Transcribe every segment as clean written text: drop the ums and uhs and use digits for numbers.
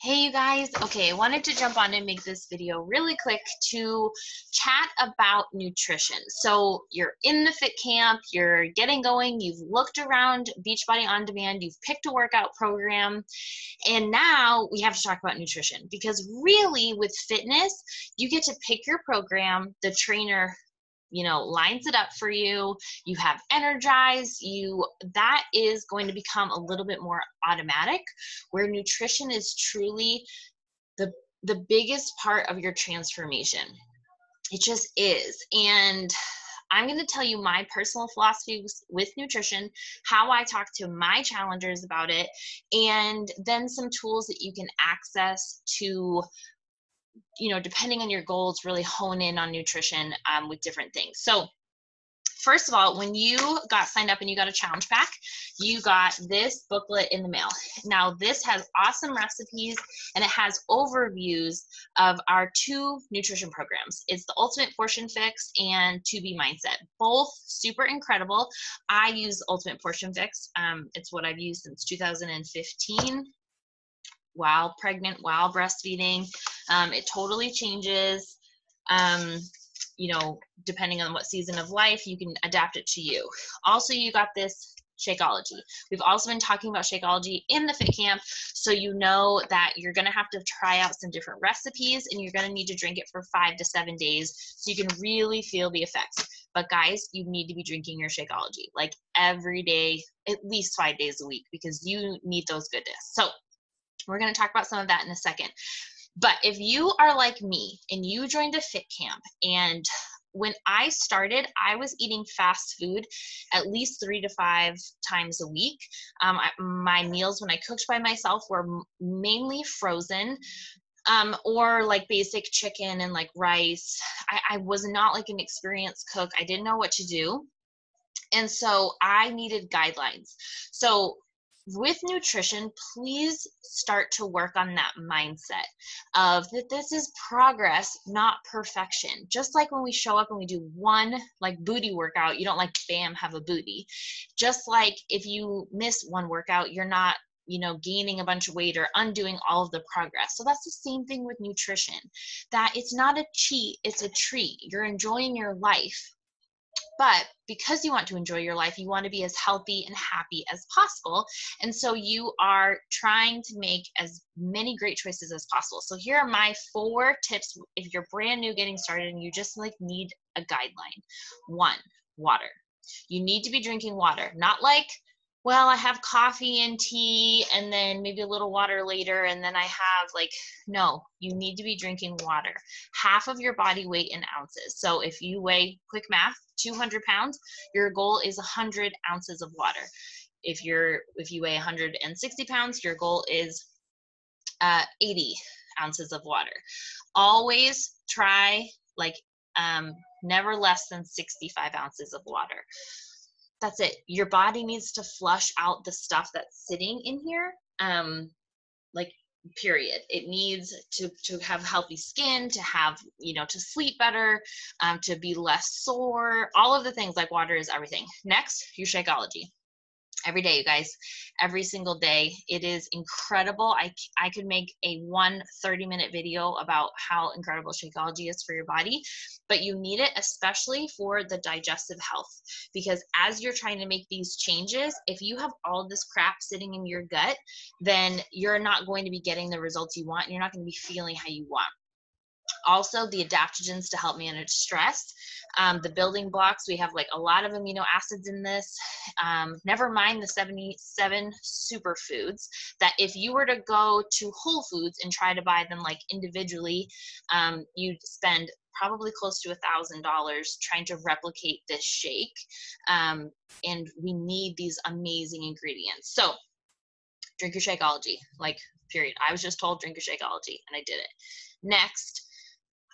Hey you guys, okay, I wanted to jump on and make this video really quick to chat about nutrition. So you're in the fit camp, you're getting going, you've looked around Beachbody On Demand, you've picked a workout program, and now we have to talk about nutrition because really with fitness, you get to pick your program, the trainer lines it up for you, you have energize you, that is going to become a little bit more automatic, where nutrition is truly the the biggest part of your transformation. It just is. And I'm going to tell you my personal philosophy with nutrition, how I talk to my challengers about it, and then some tools that you can access to, depending on your goals, really hone in on nutrition with different things. So first of all, when you got signed up and you got a challenge pack, you got this booklet in the mail. Now, this has awesome recipes and it has overviews of our two nutrition programs. It's the Ultimate Portion Fix and 2B Mindset. Both super incredible. I use Ultimate Portion Fix. It's what I've used since 2015. While pregnant, while breastfeeding. It totally changes. Depending on what season of life, you can adapt it to you. Also, you got this Shakeology. We've also been talking about Shakeology in the Fit Camp, so you know that you're going to have to try out some different recipes and you're going to need to drink it for 5 to 7 days so you can really feel the effects. But guys, you need to be drinking your Shakeology like every day, at least 5 days a week, because you need those goodness. So we're going to talk about some of that in a second. But if you are like me and you joined a fit camp, and when I started, I was eating fast food at least 3 to 5 times a week. My meals when I cooked by myself were mainly frozen, or like basic chicken and like rice. I was not like an experienced cook. I didn't know what to do. And so I needed guidelines. So with nutrition, please start to work on that mindset of that this is progress, not perfection. Just like when we show up and we do one like booty workout, you don't like bam, have a booty. Just like if you miss one workout, you're not gaining a bunch of weight or undoing all of the progress. So that's the same thing with nutrition, that it's not a cheat, it's a treat. You're enjoying your life. But because you want to enjoy your life, you want to be as healthy and happy as possible. And so you are trying to make as many great choices as possible. So here are my 4 tips if you're brand new getting started and you just like need a guideline. 1, water. You need to be drinking water, not like, well, I have coffee and tea and then maybe a little water later and then I have no, you need to be drinking water. Half of your body weight in ounces. So if you weigh, quick math, 200 pounds, your goal is 100 ounces of water. If you weigh 160 pounds, your goal is 80 ounces of water. Always try never less than 65 ounces of water. That's it. Your body needs to flush out the stuff that's sitting in here. Period. It needs to have healthy skin, to have, to sleep better, to be less sore, all of the things. Like water is everything. Next, your Shakeology. Every day, you guys, every single day. It is incredible. I could make a 30-minute video about how incredible Shakeology is for your body, but you need it especially for the digestive health, because as you're trying to make these changes, if you have all this crap sitting in your gut, then you're not going to be getting the results you want and you're not going to be feeling how you want. Also, the adaptogens to help manage stress. The building blocks, we have a lot of amino acids in this. Never mind the 77 superfoods that if you were to go to Whole Foods and try to buy them individually, you'd spend probably close to $1,000 trying to replicate this shake. And we need these amazing ingredients. So drink your Shakeology, period. I was just told drink your Shakeology and I did it. Next,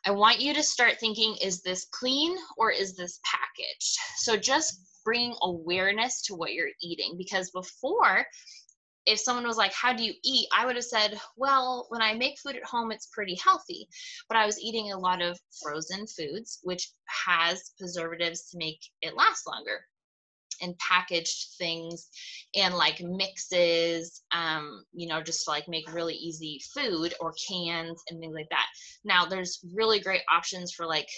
I want you to start thinking, is this clean or is this packaged? So just bring awareness to what you're eating, because before, if someone was like, how do you eat? I would have said, well, when I make food at home, it's pretty healthy, but I was eating a lot of frozen foods, which has preservatives to make it last longer. and packaged things and like mixes, you know, just to like make really easy food, or cans and things like that. Now there's really great options for like,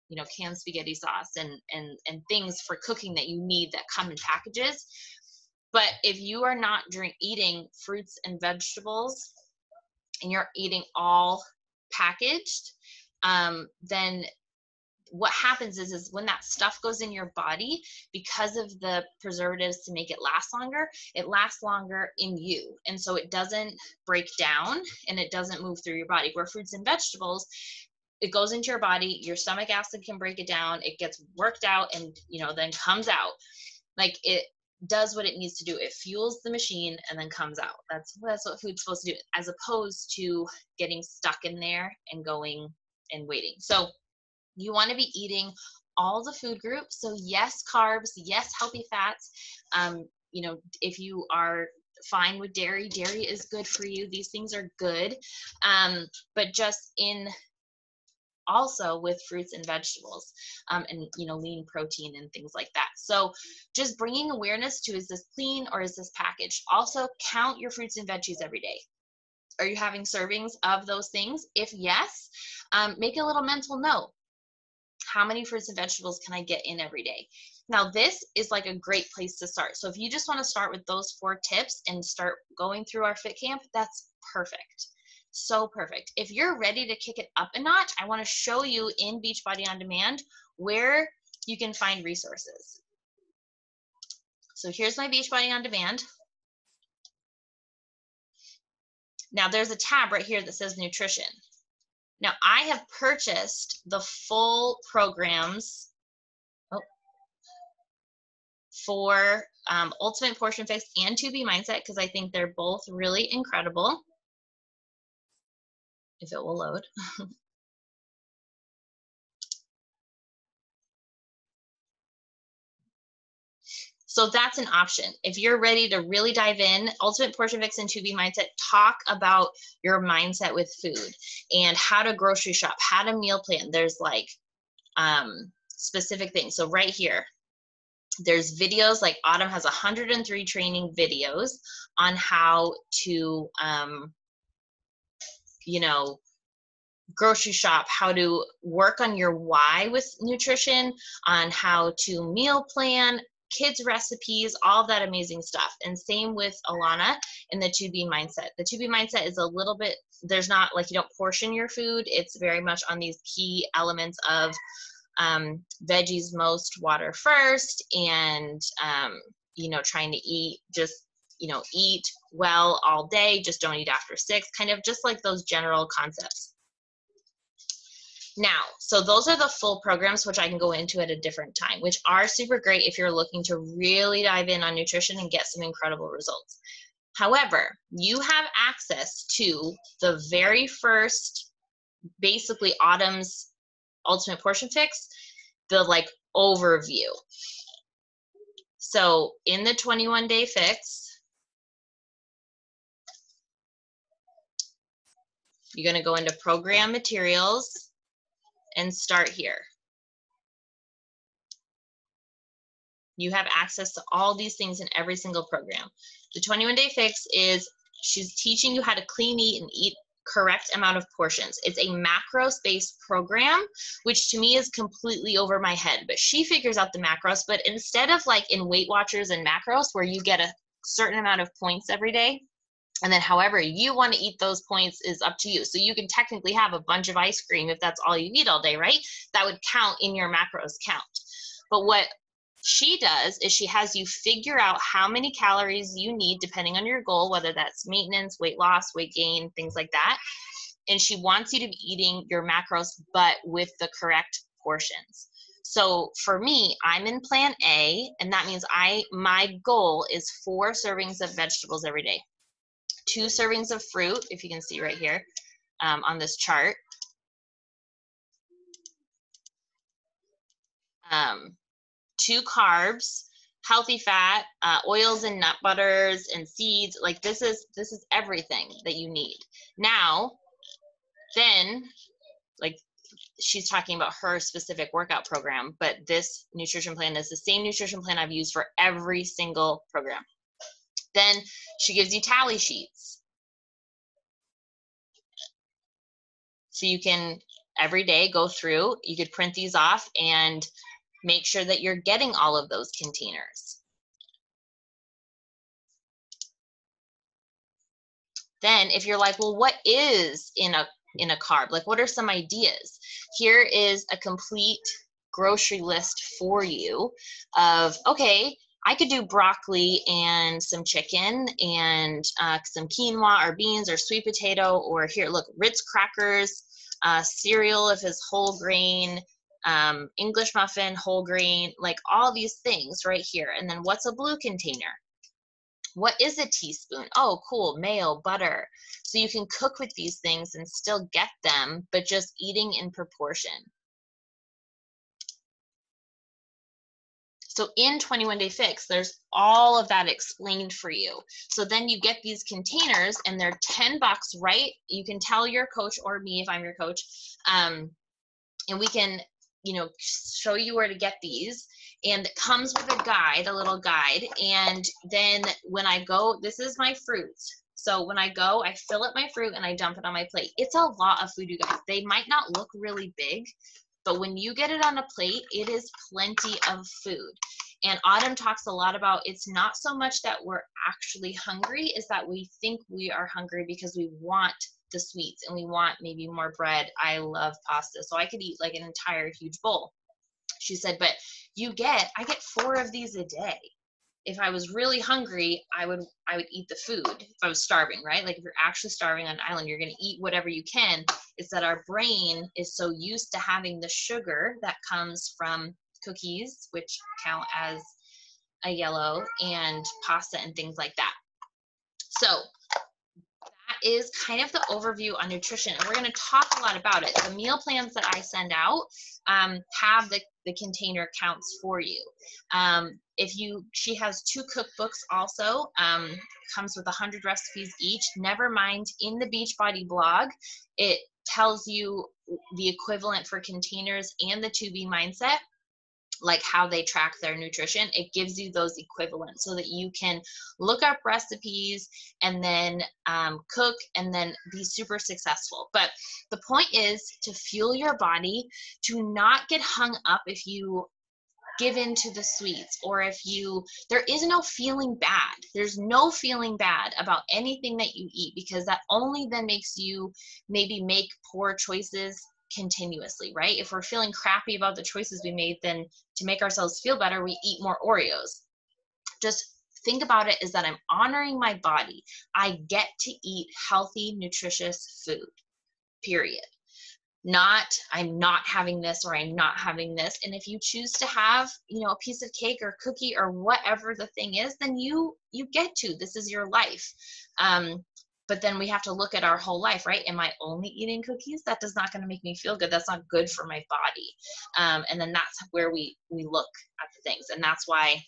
you know, canned spaghetti sauce and things for cooking that you need that come in packages. But if you are not eating fruits and vegetables and you're eating all packaged, then what happens is when that stuff goes in your body, because of the preservatives to make it lasts longer in you. And so it doesn't break down and it doesn't move through your body. Where fruits and vegetables, it goes into your body, your stomach acid can break it down, it gets worked out and, you know, then comes out. Like it does what it needs to do. It fuels the machine and then comes out. That's what food's supposed to do, as opposed to getting stuck in there and going and waiting. So you want to be eating all the food groups. So yes, carbs, yes, healthy fats. You know, if you are fine with dairy, dairy is good for you. These things are good. But just in also with fruits and vegetables, and, you know, lean protein and things like that. So just bringing awareness to, is this clean or is this packaged? Also count your fruits and veggies every day. Are you having servings of those things? If yes, make a little mental note. How many fruits and vegetables can I get in every day? Now, this is like a great place to start. So if you just want to start with those 4 tips and start going through our Fit Camp, that's perfect. So perfect. If you're ready to kick it up a notch, I want to show you in Beachbody On Demand where you can find resources. So here's my Beachbody On Demand. Now there's a tab right here that says nutrition. Now I have purchased the full programs for Ultimate Portion Fix and 2B Mindset, because I think they're both really incredible. If it will load. So that's an option. If you're ready to really dive in, Ultimate Portion Fix and 2B Mindset talk about your mindset with food and how to grocery shop, how to meal plan. There's like specific things. So right here, there's videos, like Autumn has 103 training videos on how to, you know, grocery shop, how to work on your why with nutrition, on how to meal plan, kids recipes, all of that amazing stuff. And same with Alana in the 2B Mindset. The 2B Mindset is a little bit, there's not like, you don't portion your food. It's very much on these key elements of veggies most, water first, and you know, trying to eat just, you know, eat well all day, just don't eat after 6, kind of just like those general concepts. Now, so those are the full programs, which I can go into at a different time, which are super great if you're looking to really dive in on nutrition and get some incredible results. However, you have access to the very first, basically Autumn's Ultimate Portion Fix, the like overview. So in the 21-day fix, you're going to go into program materials and start here. You have access to all these things in every single program. The 21-day fix is, she's teaching you how to clean eat and eat correct amount of portions. It's a macros-based program, which to me is completely over my head, but she figures out the macros. But instead of like in Weight Watchers and macros, where you get a certain amount of points every day, and then however you want to eat those points is up to you. So you can technically have a bunch of ice cream if that's all you eat all day, right? That would count in your macros count. But what she does is she has you figure out how many calories you need depending on your goal, whether that's maintenance, weight loss, weight gain, things like that. And she wants you to be eating your macros, but with the correct portions. So for me, I'm in plan A, and that means my goal is 4 servings of vegetables every day. 2 servings of fruit, if you can see right here on this chart. 2 carbs, healthy fat, oils and nut butters and seeds. Like this is everything that you need. Now, then, like she's talking about her specific workout program, but this nutrition plan is the same nutrition plan I've used for every single program. Then she gives you tally sheets. So you can every day go through, you could print these off and make sure that you're getting all of those containers. Then if you're like, well, what is in a carb? Like, what are some ideas? Here is a complete grocery list for you of, okay, I could do broccoli and some chicken and some quinoa or beans or sweet potato, or here, look, Ritz crackers, cereal if it's whole grain, English muffin, whole grain, like all these things right here. And then what's a blue container? What is a teaspoon? Oh, cool, mayo, butter. So you can cook with these things and still get them, but just eating in proportion. So in 21 Day Fix, there's all of that explained for you. So then you get these containers and they're $10, right? You can tell your coach or me if I'm your coach, and we can, you know, show you where to get these. And it comes with a guide, a little guide. And then when I go, this is my fruits. So when I go, I fill up my fruit and I dump it on my plate. It's a lot of food, you guys. They might not look really big, but when you get it on a plate, it is plenty of food. And Autumn talks a lot about, it's not so much that we're actually hungry, is that we think we are hungry because we want the sweets and we want maybe more bread. I love pasta, so I could eat like an entire huge bowl. She said, but I get 4 of these a day. If I was really hungry, I would eat the food if I was starving, right? Like if you're actually starving on an island, you're going to eat whatever you can. It's that our brain is so used to having the sugar that comes from cookies, which count as a yellow, and pasta and things like that. So that is kind of the overview on nutrition, and we're going to talk a lot about it. The meal plans that I send out have the container counts for you. She has 2 cookbooks also, comes with 100 recipes each. Never mind, in the Beachbody blog, it tells you the equivalent for containers and the 2B mindset, like how they track their nutrition. It gives you those equivalents so that you can look up recipes and then cook and then be super successful. But the point is to fuel your body, to not get hung up if you give in to the sweets, or there is no feeling bad. There's no feeling bad about anything that you eat, because that only then makes you maybe make poor choices continuously, right? If we're feeling crappy about the choices we made, then to make ourselves feel better, we eat more Oreos. Just think about it as that I'm honoring my body. I get to eat healthy, nutritious food, period. Not, I'm not having this or I'm not having this. And if you choose to have, a piece of cake or cookie or whatever the thing is, then you get to. This is your life. But then we have to look at our whole life, right? Am I only eating cookies? That does not going to make me feel good. That's not good for my body. And then that's where we look at the things. And that's why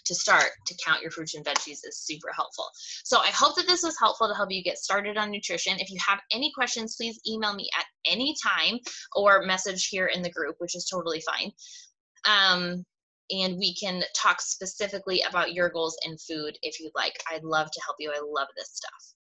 to start to count your fruits and veggies is super helpful. So I hope that this was helpful to help you get started on nutrition. If you have any questions, please email me at any time or message here in the group, which is totally fine. And we can talk specifically about your goals in food if you'd like. I'd love to help you. I love this stuff.